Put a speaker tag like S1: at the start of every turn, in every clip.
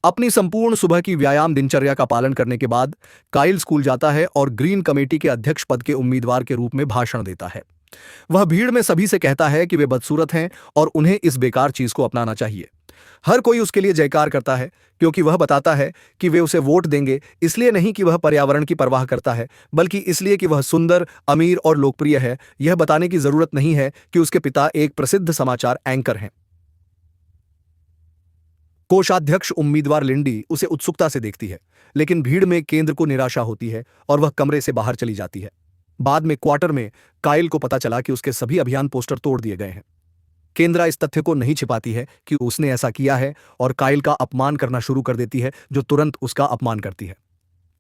S1: अपनी संपूर्ण सुबह की व्यायाम दिनचर्या का पालन करने के बाद काइल स्कूल जाता है और ग्रीन कमेटी के अध्यक्ष पद के उम्मीदवार के रूप में भाषण देता है। वह भीड़ में सभी से कहता है कि वे बदसूरत हैं और उन्हें इस बेकार चीज को अपनाना चाहिए। हर कोई उसके लिए जयकार करता है क्योंकि वह बताता है कि वे उसे वोट देंगे, इसलिए नहीं कि वह पर्यावरण की परवाह करता है, बल्कि इसलिए कि वह सुंदर, अमीर और लोकप्रिय है। यह बताने की जरूरत नहीं है कि उसके पिता एक प्रसिद्ध समाचार एंकर हैं। कोषाध्यक्ष उम्मीदवार लिंडी उसे उत्सुकता से देखती है, लेकिन भीड़ में केंद्र को निराशा होती है और वह कमरे से बाहर चली जाती है। बाद में क्वार्टर में काइल को पता चला कि उसके सभी अभियान पोस्टर तोड़ दिए गए हैं। केंद्रा इस तथ्य को नहीं छिपाती है कि उसने ऐसा किया है और काइल का अपमान करना शुरू कर देती है, जो तुरंत उसका अपमान करती है।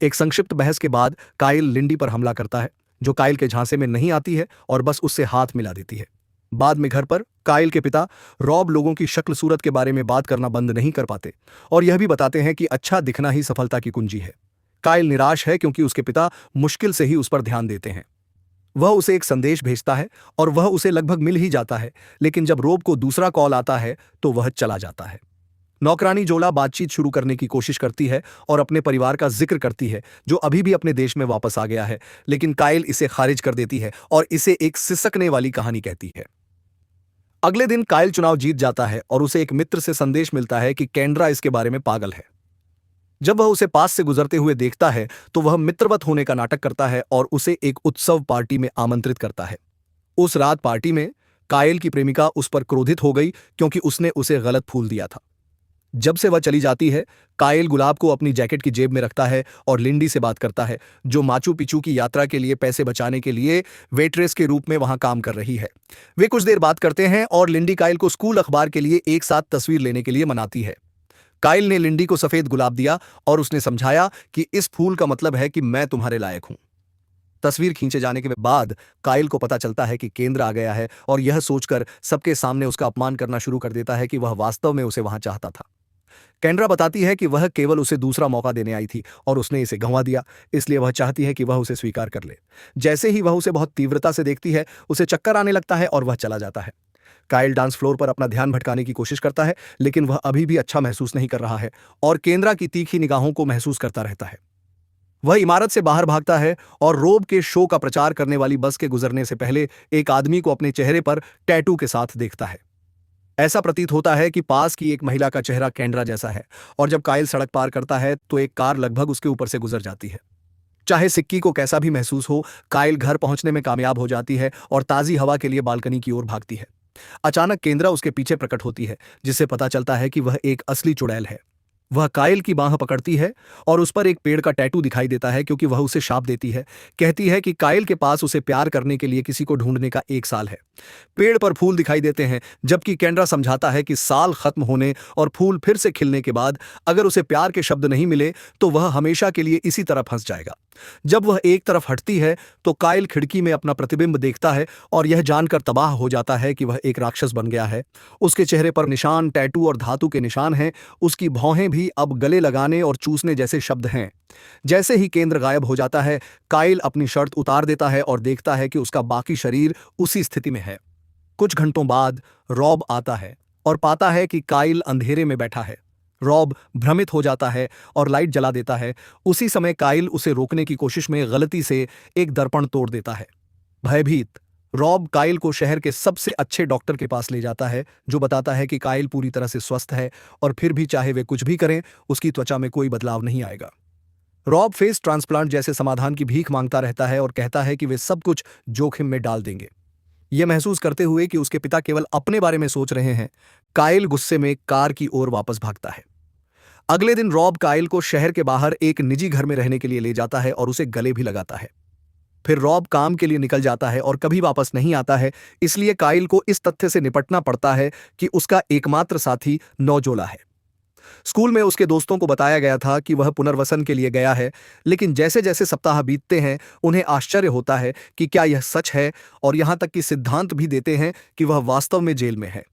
S1: एक संक्षिप्त बहस के बाद काइल लिंडी पर हमला करता है, जो काइल के झांसे में नहीं आती है और बस उससे हाथ मिला देती है। बाद में घर पर काइल के पिता रॉब लोगों की शक्ल सूरत के बारे में बात करना बंद नहीं कर पाते और यह भी बताते हैं कि अच्छा दिखना ही सफलता की कुंजी है। काइल निराश है क्योंकि उसके पिता मुश्किल से ही उस पर ध्यान देते हैं। वह उसे एक संदेश भेजता है और वह उसे लगभग मिल ही जाता है, लेकिन जब रोब को दूसरा कॉल आता है तो वह चला जाता है। नौकरानी जोला बातचीत शुरू करने की कोशिश करती है और अपने परिवार का जिक्र करती है, जो अभी भी अपने देश में वापस आ गया है, लेकिन काइल इसे खारिज कर देती है और इसे एक सिसकने वाली कहानी कहती है। अगले दिन काइल चुनाव जीत जाता है और उसे एक मित्र से संदेश मिलता है कि केंड्रा इसके बारे में पागल है। जब वह उसे पास से गुजरते हुए देखता है तो वह मित्रवत होने का नाटक करता है और उसे एक उत्सव पार्टी में आमंत्रित करता है। उस रात पार्टी में काइल की प्रेमिका उस पर क्रोधित हो गई क्योंकि उसने उसे गलत फूल दिया था। जब से वह चली जाती है, काइल गुलाब को अपनी जैकेट की जेब में रखता है और लिंडी से बात करता है, जो माचू पिचू की यात्रा के लिए पैसे बचाने के लिए वेट्रेस के रूप में वहां काम कर रही है। वे कुछ देर बात करते हैं और लिंडी काइल को स्कूल अखबार के लिए एक साथ तस्वीर लेने के लिए मनाती है। काइल ने लिंडी को सफेद गुलाब दिया और उसने समझाया कि इस फूल का मतलब है कि मैं तुम्हारे लायक हूं। तस्वीर खींचे जाने के बाद काइल को पता चलता है कि केंद्र आ गया है और यह सोचकर सबके सामने उसका अपमान करना शुरू कर देता है कि वह वास्तव में उसे वहां चाहता था। केंद्रा बताती है कि वह केवल उसे दूसरा मौका देने आई थी और उसने इसे गंवा दिया, इसलिए वह चाहती है कि वह उसे स्वीकार कर ले। जैसे ही वह उसे बहुत तीव्रता से देखती है, उसे चक्कर आने लगता है और वह चला जाता है। काइल डांस फ्लोर पर अपना ध्यान भटकाने की कोशिश करता है, लेकिन वह अभी भी अच्छा महसूस नहीं कर रहा है और केंद्रा की तीखी निगाहों को महसूस करता रहता है। वह इमारत से बाहर भागता है और रोब के शो का प्रचार करने वाली बस के गुजरने से पहले एक आदमी को अपने चेहरे पर टैटू के साथ देखता है। ऐसा प्रतीत होता है कि पास की एक महिला का चेहरा केंड्रा जैसा है और जब काइल सड़क पार करता है तो एक कार लगभग उसके ऊपर से गुजर जाती है। चाहे सिक्की को कैसा भी महसूस हो, काइल घर पहुंचने में कामयाब हो जाती है और ताजी हवा के लिए बालकनी की ओर भागती है। अचानक केंद्रा उसके पीछे प्रकट होती है, जिससे पता चलता है कि वह एक असली चुड़ैल है। वह काइल की बांह पकड़ती है और उस पर एक पेड़ का टैटू दिखाई देता है क्योंकि वह उसे शाप देती है। कहती है कि काइल के पास उसे प्यार करने के लिए किसी को ढूंढने का 1 साल है। पेड़ पर फूल दिखाई देते हैं, जबकि केंड्रा समझाता है कि साल खत्म होने और फूल फिर से खिलने के बाद अगर उसे प्यार के शब्द नहीं मिले तो वह हमेशा के लिए इसी तरह फंस जाएगा। जब वह एक तरफ हटती है तो काइल खिड़की में अपना प्रतिबिंब देखता है और यह जानकर तबाह हो जाता है कि वह एक राक्षस बन गया है। उसके चेहरे पर निशान, टैटू और धातु के निशान हैं। उसकी भौहें भी अब गले लगाने और चूसने जैसे शब्द हैं। जैसे ही केंद्र गायब हो जाता है, काइल अपनी शर्ट उतार देता है और देखता है कि उसका बाकी शरीर उसी स्थिति में है। कुछ घंटों बाद रॉब आता है और पाता है कि काइल अंधेरे में बैठा है। रॉब भ्रमित हो जाता है और लाइट जला देता है। उसी समय काइल उसे रोकने की कोशिश में गलती से एक दर्पण तोड़ देता है। भयभीत रॉब काइल को शहर के सबसे अच्छे डॉक्टर के पास ले जाता है, जो बताता है कि काइल पूरी तरह से स्वस्थ है और फिर भी चाहे वे कुछ भी करें, उसकी त्वचा में कोई बदलाव नहीं आएगा। रॉब फेस ट्रांसप्लांट जैसे समाधान की भीख मांगता रहता है और कहता है कि वे सब कुछ जोखिम में डाल देंगे। यह महसूस करते हुए कि उसके पिता केवल अपने बारे में सोच रहे हैं, काइल गुस्से में कार की ओर वापस भागता है। अगले दिन रॉब काइल को शहर के बाहर एक निजी घर में रहने के लिए ले जाता है और उसे गले भी लगाता है। फिर रॉब काम के लिए निकल जाता है और कभी वापस नहीं आता है, इसलिए काइल को इस तथ्य से निपटना पड़ता है कि उसका एकमात्र साथी नौजोला है। स्कूल में उसके दोस्तों को बताया गया था कि वह पुनर्वसन के लिए गया है, लेकिन जैसे जैसे सप्ताह बीतते हैं उन्हें आश्चर्य होता है कि क्या यह सच है और यहां तक कि सिद्धांत भी देते हैं कि वह वास्तव में जेल में है।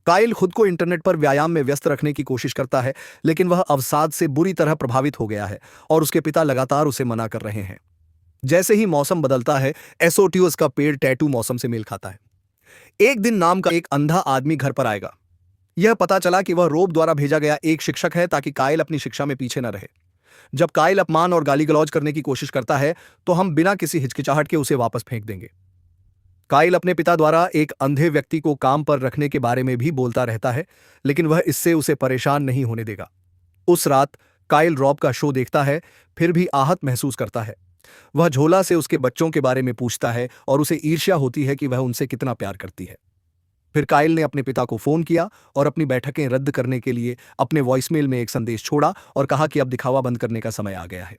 S1: काइल खुद को इंटरनेट पर व्यायाम में व्यस्त रखने की कोशिश करता है, लेकिन वह अवसाद से बुरी तरह प्रभावित हो गया है और उसके पिता लगातार उसे मना कर रहे हैं। जैसे ही मौसम बदलता है, एसोट्यूस का पेड़ टैटू मौसम से मेल खाता है। एक दिन नाम का एक अंधा आदमी घर पर आएगा। यह पता चला कि वह रोब द्वारा भेजा गया एक शिक्षक है ताकि कायल अपनी शिक्षा में पीछे न रहे। जब कायल अपमान और गाली गलौज करने की कोशिश करता है तो हम बिना किसी हिचकिचाहट के उसे वापस फेंक देंगे। काइल अपने पिता द्वारा एक अंधे व्यक्ति को काम पर रखने के बारे में भी बोलता रहता है, लेकिन वह इससे उसे परेशान नहीं होने देगा। उस रात काइल रॉब का शो देखता है, फिर भी आहत महसूस करता है। वह झोला से उसके बच्चों के बारे में पूछता है और उसे ईर्ष्या होती है कि वह उनसे कितना प्यार करती है। फिर काइल ने अपने पिता को फोन किया और अपनी बैठकें रद्द करने के लिए अपने वॉइसमेल में एक संदेश छोड़ा और कहा कि अब दिखावा बंद करने का समय आ गया है।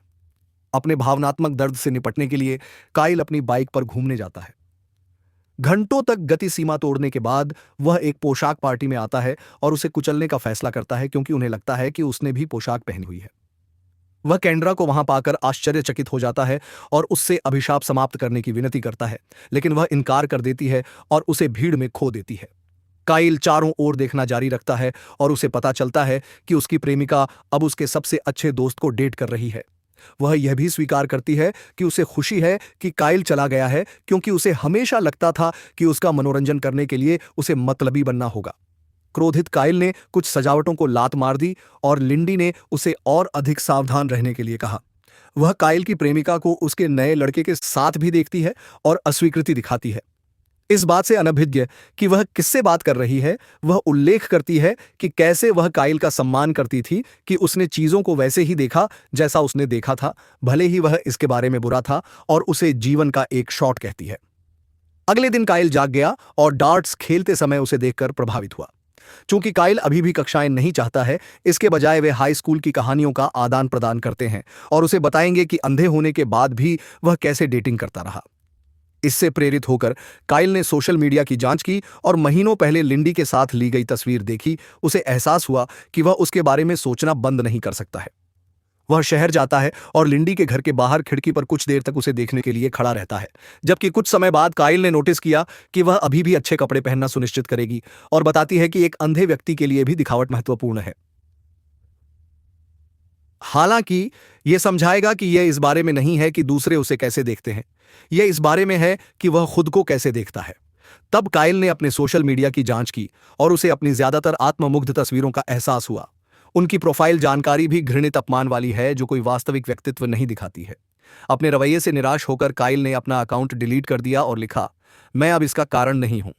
S1: अपने भावनात्मक दर्द से निपटने के लिए काइल अपनी बाइक पर घूमने जाता है। घंटों तक गति सीमा तोड़ने के बाद वह एक पोशाक पार्टी में आता है और उसे कुचलने का फैसला करता है, क्योंकि उन्हें लगता है कि उसने भी पोशाक पहनी हुई है। वह केंड्रा को वहां पाकर आश्चर्यचकित हो जाता है और उससे अभिशाप समाप्त करने की विनती करता है, लेकिन वह इनकार कर देती है और उसे भीड़ में खो देती है। काइल चारों ओर देखना जारी रखता है और उसे पता चलता है कि उसकी प्रेमिका अब उसके सबसे अच्छे दोस्त को डेट कर रही है। वह यह भी स्वीकार करती है कि उसे खुशी है कि काइल चला गया है, क्योंकि उसे हमेशा लगता था कि उसका मनोरंजन करने के लिए उसे मतलबी बनना होगा। क्रोधित काइल ने कुछ सजावटों को लात मार दी और लिंडी ने उसे और अधिक सावधान रहने के लिए कहा। वह काइल की प्रेमिका को उसके नए लड़के के साथ भी देखती है और अस्वीकृति दिखाती है। इस बात से अनभिज्ञ कि वह किससे बात कर रही है, वह उल्लेख करती है कि कैसे वह काइल का सम्मान करती थी कि उसने चीजों को वैसे ही देखा जैसा उसने देखा था, भले ही वह इसके बारे में बुरा था, और उसे जीवन का एक शॉट कहती है। अगले दिन काइल जाग गया और डार्ट्स खेलते समय उसे देखकर प्रभावित हुआ। चूंकि काइल अभी भी कक्षाएं नहीं चाहता है, इसके बजाय वे हाई स्कूल की कहानियों का आदान प्रदान करते हैं और उसे बताएंगे कि अंधे होने के बाद भी वह कैसे डेटिंग करता रहा। इससे प्रेरित होकर काइल ने सोशल मीडिया की जांच की और महीनों पहले लिंडी के साथ ली गई तस्वीर देखी। उसे एहसास हुआ कि वह उसके बारे में सोचना बंद नहीं कर सकता है। वह शहर जाता है और लिंडी के घर के बाहर खिड़की पर कुछ देर तक उसे देखने के लिए खड़ा रहता है, जबकि कुछ समय बाद काइल ने नोटिस किया कि वह अभी भी अच्छे कपड़े पहनना सुनिश्चित करेगी और बताती है कि एक अंधे व्यक्ति के लिए भी दिखावट महत्वपूर्ण है। हालांकि यह समझाएगा कि यह इस बारे में नहीं है कि दूसरे उसे कैसे देखते हैं, यह इस बारे में है कि वह खुद को कैसे देखता है। तब काइल ने अपने सोशल मीडिया की जांच की और उसे अपनी ज्यादातर आत्ममुग्ध तस्वीरों का एहसास हुआ। उनकी प्रोफाइल जानकारी भी घृणित अपमान वाली है, जो कोई वास्तविक व्यक्तित्व नहीं दिखाती है। अपने रवैये से निराश होकर काइल ने अपना अकाउंट डिलीट कर दिया और लिखा, मैं अब इसका कारण नहीं हूं।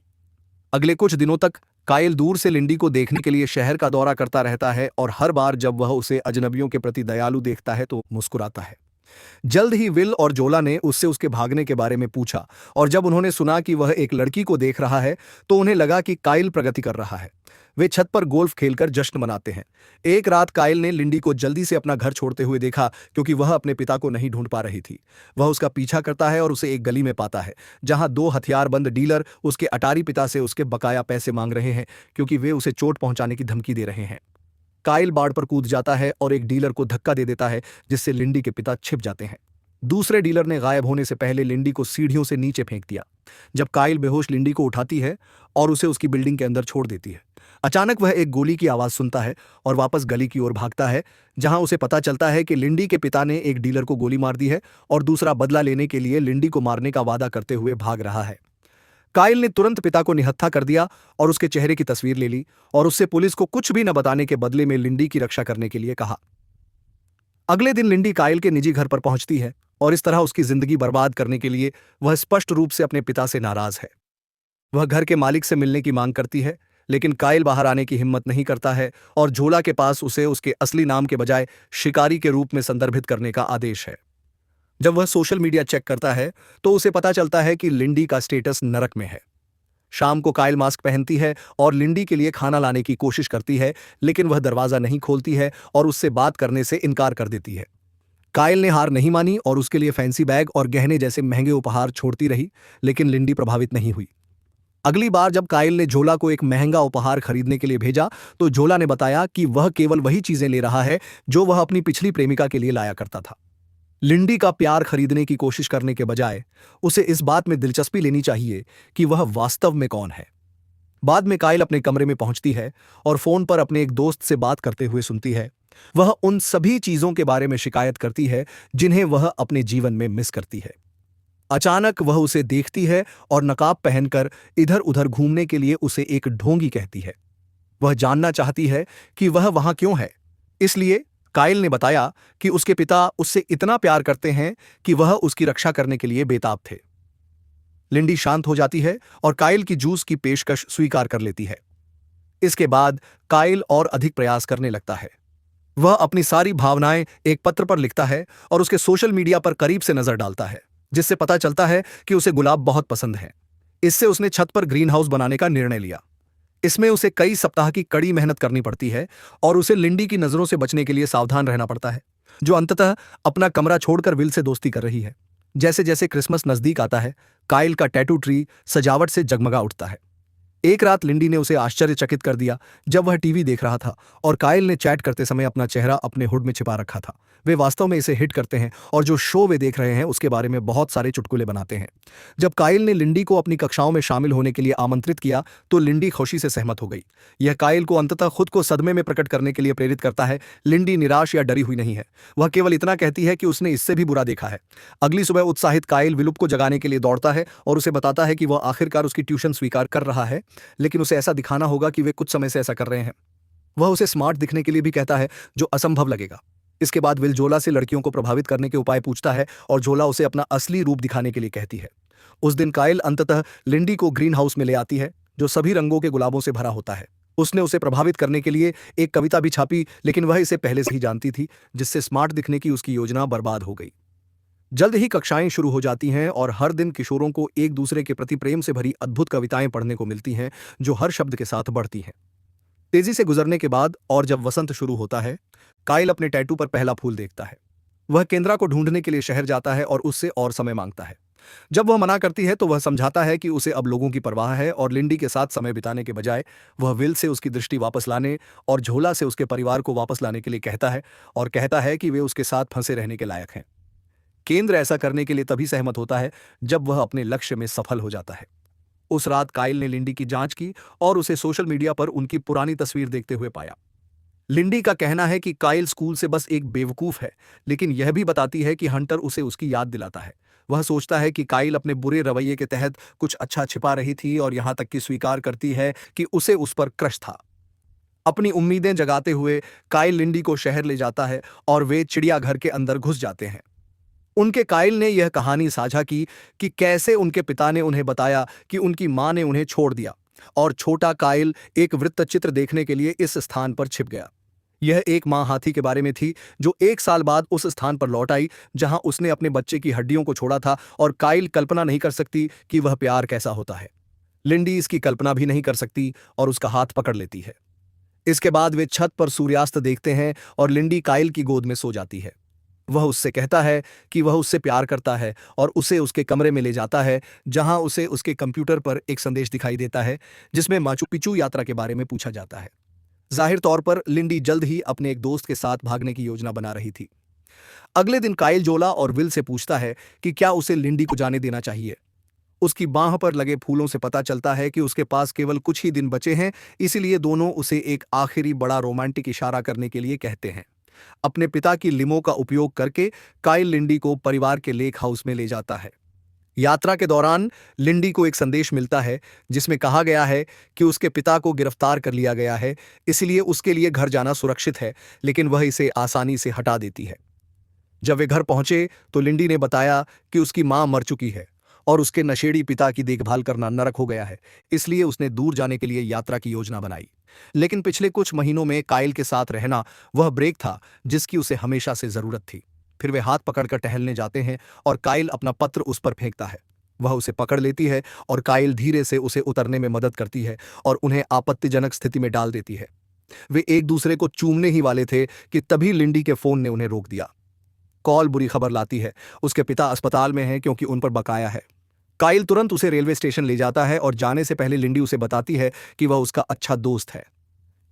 S1: अगले कुछ दिनों तक काइल दूर से लिंडी को देखने के लिए शहर का दौरा करता रहता है और हर बार जब वह उसे अजनबियों के प्रति दयालु देखता है तो मुस्कुराता है। जल्द ही विल और जोला ने उससे उसके भागने के बारे में पूछा और जब उन्होंने सुना कि वह एक लड़की को देख रहा है तो उन्हें लगा कि काइल प्रगति कर रहा है। वे छत पर गोल्फ खेलकर जश्न मनाते हैं। एक रात काइल ने लिंडी को जल्दी से अपना घर छोड़ते हुए देखा, क्योंकि वह अपने पिता को नहीं ढूंढ पा रही थी। वह उसका पीछा करता है और उसे एक गली में पाता है, जहां दो हथियारबंद डीलर उसके अटारी पिता से उसके बकाया पैसे मांग रहे हैं, क्योंकि वे उसे चोट पहुंचाने की धमकी दे रहे हैं। काइल बाड़ पर कूद जाता है और एक डीलर को धक्का दे देता है, जिससे लिंडी के पिता छिप जाते हैं। दूसरे डीलर ने गायब होने से पहले लिंडी को सीढ़ियों से नीचे फेंक दिया। जब काइल बेहोश लिंडी को उठाती है और उसे उसकी बिल्डिंग के अंदर छोड़ देती है, अचानक वह एक गोली की आवाज सुनता है और वापस गली की ओर भागता है, जहां उसे पता चलता है कि लिंडी के पिता ने एक डीलर को गोली मार दी है और दूसरा बदला लेने के लिए लिंडी को मारने का वादा करते हुए भाग रहा है। काइल ने तुरंत पिता को निहत्था कर दिया और उसके चेहरे की तस्वीर ले ली और उससे पुलिस को कुछ भी न बताने के बदले में लिंडी की रक्षा करने के लिए कहा। अगले दिन लिंडी काइल के निजी घर पर पहुंचती है और इस तरह उसकी जिंदगी बर्बाद करने के लिए वह स्पष्ट रूप से अपने पिता से नाराज है। वह घर के मालिक से मिलने की मांग करती है, लेकिन काइल बाहर आने की हिम्मत नहीं करता है और झोला के पास उसे उसके असली नाम के बजाय शिकारी के रूप में संदर्भित करने का आदेश है। जब वह सोशल मीडिया चेक करता है तो उसे पता चलता है कि लिंडी का स्टेटस नरक में है। शाम को काइल मास्क पहनती है और लिंडी के लिए खाना लाने की कोशिश करती है, लेकिन वह दरवाजा नहीं खोलती है और उससे बात करने से इनकार कर देती है। काइल ने हार नहीं मानी और उसके लिए फैंसी बैग और गहने जैसे महंगे उपहार छोड़ती रही, लेकिन लिंडी प्रभावित नहीं हुई। अगली बार जब काइल ने झोला को एक महंगा उपहार खरीदने के लिए भेजा तो झोला ने बताया कि वह केवल वही चीजें ले रहा है जो वह अपनी पिछली प्रेमिका के लिए लाया करता था। लिंडी का प्यार खरीदने की कोशिश करने के बजाय उसे इस बात में दिलचस्पी लेनी चाहिए कि वह वास्तव में कौन है। बाद में काइल अपने कमरे में पहुंचती है और फोन पर अपने एक दोस्त से बात करते हुए सुनती है। वह उन सभी चीजों के बारे में शिकायत करती है जिन्हें वह अपने जीवन में मिस करती है। अचानक वह उसे देखती है और नकाब पहनकर इधर उधर घूमने के लिए उसे एक ढोंगी कहती है। वह जानना चाहती है कि वह वहां क्यों है। इसलिए काइल ने बताया कि उसके पिता उससे इतना प्यार करते हैं कि वह उसकी रक्षा करने के लिए बेताब थे। लिंडी शांत हो जाती है और काइल की जूस की पेशकश स्वीकार कर लेती है। इसके बाद काइल और अधिक प्रयास करने लगता है। वह अपनी सारी भावनाएं एक पत्र पर लिखता है और उसके सोशल मीडिया पर करीब से नजर डालता है, जिससे पता चलता है कि उसे गुलाब बहुत पसंद है। इससे उसने छत पर ग्रीन हाउस बनाने का निर्णय लिया। इसमें उसे कई सप्ताह की कड़ी मेहनत करनी पड़ती है और उसे लिंडी की नजरों से बचने के लिए सावधान रहना पड़ता है, जो अंततः अपना कमरा छोड़कर विल से दोस्ती कर रही है। जैसे जैसे क्रिसमस नजदीक आता है, काइल का टैटू ट्री सजावट से जगमगा उठता है। एक रात लिंडी ने उसे आश्चर्यचकित कर दिया जब वह टीवी देख रहा था और काइल ने चैट करते समय अपना चेहरा अपने हुड में छिपा रखा था। वे वास्तव में इसे हिट करते हैं और जो शो वे देख रहे हैं उसके बारे में बहुत सारे चुटकुले बनाते हैं। जब काइल ने लिंडी को अपनी कक्षाओं में शामिल होने के लिए आमंत्रित किया तो लिंडी खुशी से सहमत हो गई। यह काइल को अंततः खुद को सदमे में प्रकट करने के लिए प्रेरित करता है। लिंडी निराश या डरी हुई नहीं है, वह केवल इतना कहती है कि उसने इससे भी बुरा देखा है। अगली सुबह उत्साहित काइल विलुप को जगाने के लिए दौड़ता है और उसे बताता है कि वह आखिरकार उसकी ट्यूशन स्वीकार कर रहा है, लेकिन उसे ऐसा दिखाना होगा कि वे कुछ समय से ऐसा कर रहे हैं। वह उसे स्मार्ट दिखने के लिए भी कहता है, जो असंभव लगेगा। इसके बाद विल जोला से लड़कियों को प्रभावित करने के उपाय पूछता है और जोला उसे अपना असली रूप दिखाने के लिए कहती है। उस दिन काइल अंततः लिंडी को ग्रीन हाउस में ले आती है, जो सभी रंगों के गुलाबों से भरा होता है। उसने उसे प्रभावित करने के लिए एक कविता भी छापी, लेकिन वह इसे पहले से ही जानती थी, जिससे स्मार्ट दिखने की उसकी योजना बर्बाद हो गई। जल्द ही कक्षाएं शुरू हो जाती हैं और हर दिन किशोरों को एक दूसरे के प्रति प्रेम से भरी अद्भुत कविताएं पढ़ने को मिलती हैं, जो हर शब्द के साथ बढ़ती हैं। तेजी से गुजरने के बाद और जब वसंत शुरू होता है, काइल अपने टैटू पर पहला फूल देखता है। वह केंद्रा को ढूंढने के लिए शहर जाता है और उससे और समय मांगता है। जब वह मना करती है तो वह समझाता है कि उसे अब लोगों की परवाह है और लिंडी के साथ समय बिताने के बजाय वह विल से उसकी दृष्टि वापस लाने और झोला से उसके परिवार को वापस लाने के लिए कहता है, और कहता है कि वे उसके साथ फंसे रहने के लायक हैं। केंद्र ऐसा करने के लिए तभी सहमत होता है जब वह अपने लक्ष्य में सफल हो जाता है। उस रात काइल ने लिंडी की जांच की और उसे सोशल मीडिया पर उनकी पुरानी तस्वीर देखते हुए पाया। लिंडी का कहना है कि काइल स्कूल से बस एक बेवकूफ है, लेकिन यह भी बताती है कि हंटर उसे उसकी याद दिलाता है। वह सोचता है कि काइल अपने बुरे रवैये के तहत कुछ अच्छा छिपा रही थी और यहां तक कि स्वीकार करती है कि उसे उस पर क्रश था। अपनी उम्मीदें जगाते हुए काइल लिंडी को शहर ले जाता है और वे चिड़ियाघर के अंदर घुस जाते हैं। उनके काइल ने यह कहानी साझा की कि कैसे उनके पिता ने उन्हें बताया कि उनकी मां ने उन्हें छोड़ दिया और छोटा काइल एक वृत्तचित्र देखने के लिए इस स्थान पर छिप गया। यह एक मां हाथी के बारे में थी जो 1 साल बाद उस स्थान पर लौट आई जहां उसने अपने बच्चे की हड्डियों को छोड़ा था, और काइल कल्पना नहीं कर सकती कि वह प्यार कैसा होता है। लिंडी इसकी कल्पना भी नहीं कर सकती और उसका हाथ पकड़ लेती है। इसके बाद वे छत पर सूर्यास्त देखते हैं और लिंडी काइल की गोद में सो जाती है। वह उससे कहता है कि वह उससे प्यार करता है और उसे उसके कमरे में ले जाता है, जहां उसे उसके कंप्यूटर पर एक संदेश दिखाई देता है जिसमें माचू पिचू यात्रा के बारे में पूछा जाता है। जाहिर तौर पर लिंडी जल्द ही अपने एक दोस्त के साथ भागने की योजना बना रही थी। अगले दिन काइल जोला और विल से पूछता है कि क्या उसे लिंडी को जाने देना चाहिए। उसकी बांह पर लगे फूलों से पता चलता है कि उसके पास केवल कुछ ही दिन बचे हैं, इसीलिए दोनों उसे एक आखिरी बड़ा रोमांटिक इशारा करने के लिए कहते हैं। अपने पिता की लिमो का उपयोग करके काइल लिंडी को परिवार के लेक हाउस में ले जाता है। यात्रा के दौरान लिंडी को एक संदेश मिलता है जिसमें कहा गया है कि उसके पिता को गिरफ्तार कर लिया गया है, इसलिए उसके लिए घर जाना सुरक्षित है, लेकिन वह इसे आसानी से हटा देती है। जब वे घर पहुंचे तो लिंडी ने बताया कि उसकी मां मर चुकी है और उसके नशेड़ी पिता की देखभाल करना नरक हो गया है, इसलिए उसने दूर जाने के लिए यात्रा की योजना बनाई। लेकिन पिछले कुछ महीनों में काइल के साथ रहना वह ब्रेक था जिसकी उसे हमेशा से जरूरत थी। फिर वे हाथ पकड़कर टहलने जाते हैं और काइल अपना पत्र उस पर फेंकता है। वह उसे पकड़ लेती है और काइल धीरे से उसे उतरने में मदद करती है और उन्हें आपत्तिजनक स्थिति में डाल देती है। वे एक दूसरे को चूमने ही वाले थे कि तभी लिंडी के फोन ने उन्हें रोक दिया। कॉल बुरी खबर लाती है, उसके पिता अस्पताल में हैं क्योंकि उन पर बकाया है। काइल तुरंत उसे रेलवे स्टेशन ले जाता है और जाने से पहले लिंडी उसे बताती है कि वह उसका अच्छा दोस्त है।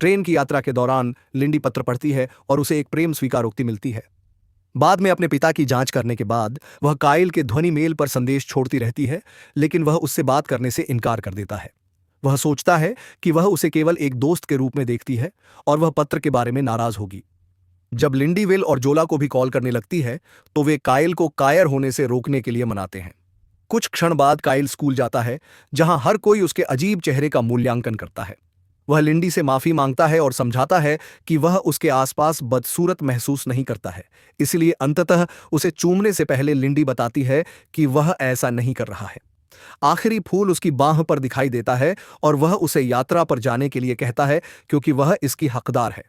S1: ट्रेन की यात्रा के दौरान लिंडी पत्र पढ़ती है और उसे एक प्रेम स्वीकारोक्ति मिलती है। बाद में अपने पिता की जांच करने के बाद वह काइल के ध्वनि मेल पर संदेश छोड़ती रहती है, लेकिन वह उससे बात करने से इनकार कर देता है। वह सोचता है कि वह उसे केवल एक दोस्त के रूप में देखती है और वह पत्र के बारे में नाराज होगी। जब लिंडी विल और जोला को भी कॉल करने लगती है तो वे काइल को कायर होने से रोकने के लिए मनाते हैं। कुछ क्षण बाद काइल स्कूल जाता है, जहां हर कोई उसके अजीब चेहरे का मूल्यांकन करता है। वह लिंडी से माफी मांगता है और समझाता है कि वह उसके आसपास बदसूरत महसूस नहीं करता है। इसलिए अंततः उसे चूमने से पहले लिंडी बताती है कि वह ऐसा नहीं कर रहा है। आखिरी फूल उसकी बाह पर दिखाई देता है और वह उसे यात्रा पर जाने के लिए कहता है क्योंकि वह इसकी हकदार है।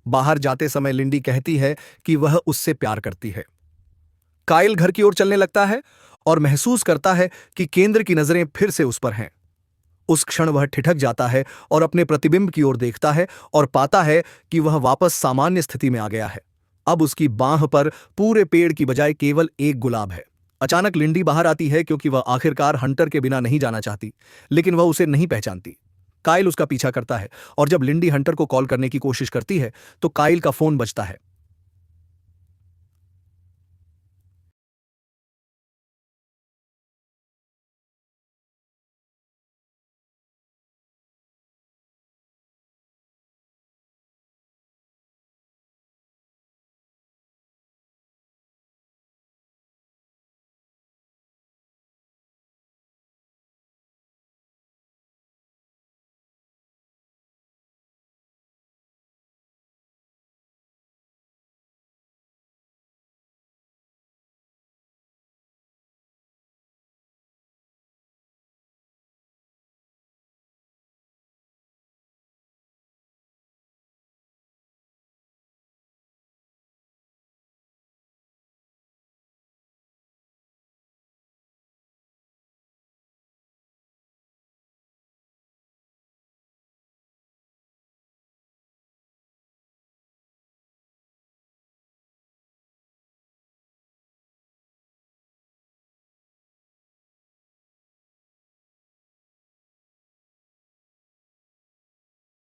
S1: बाहर जाते समय लिंडी कहती है कि वह उससे प्यार करती है। काइल घर की ओर चलने लगता है और महसूस करता है कि केंद्र की नजरें फिर से उस पर हैं। उस क्षण वह ठिठक जाता है और अपने प्रतिबिंब की ओर देखता है और पाता है कि वह वापस सामान्य स्थिति में आ गया है। अब उसकी बाह पर पूरे पेड़ की बजाय केवल एक गुलाब है। अचानक लिंडी बाहर आती है क्योंकि वह आखिरकार हंटर के बिना नहीं जाना चाहती, लेकिन वह उसे नहीं पहचानती। काइल उसका पीछा करता है और जब लिंडी हंटर को कॉल करने की कोशिश करती है तो काइल का फोन बजता है।